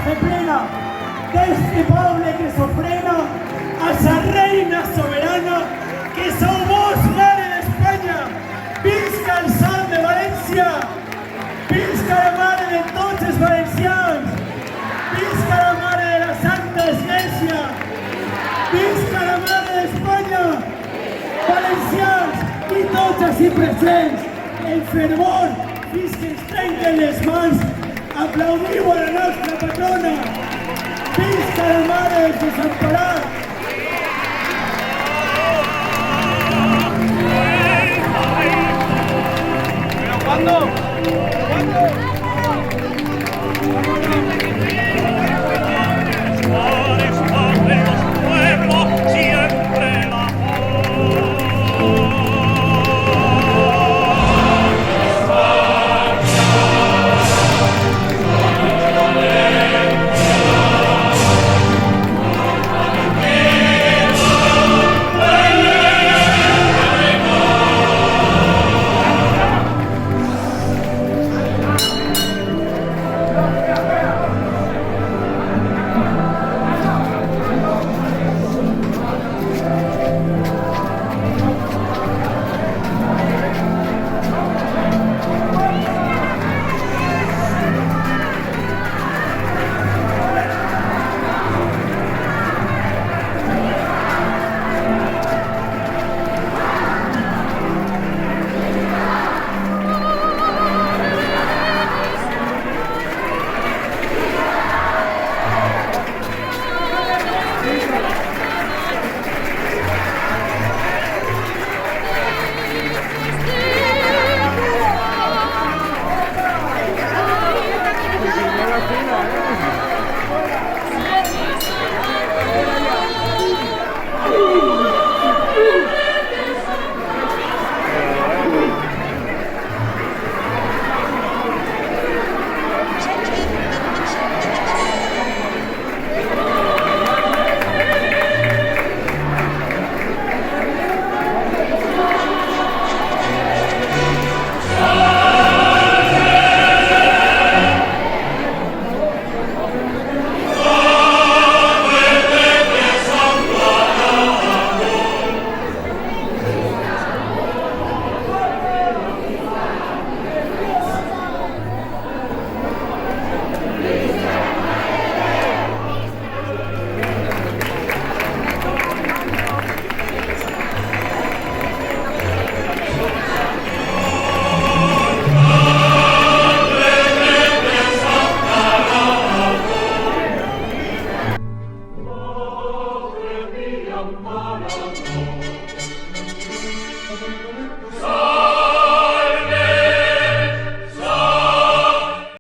fe plena d'este poble que s'ofrena a sa reina soberana, que sou vos, mare d'Espanya. Visca el sol de València! Visca la mare de tots els valencians! Visca la mare de la Santa Església! Visca la mare d'Espanya! Valencians i tots ací presents, el fervor fins que ens trenquen les mans, aplaudiu a la nostra patrona! Visca la mare dels desemparats! ¿Cuándo? So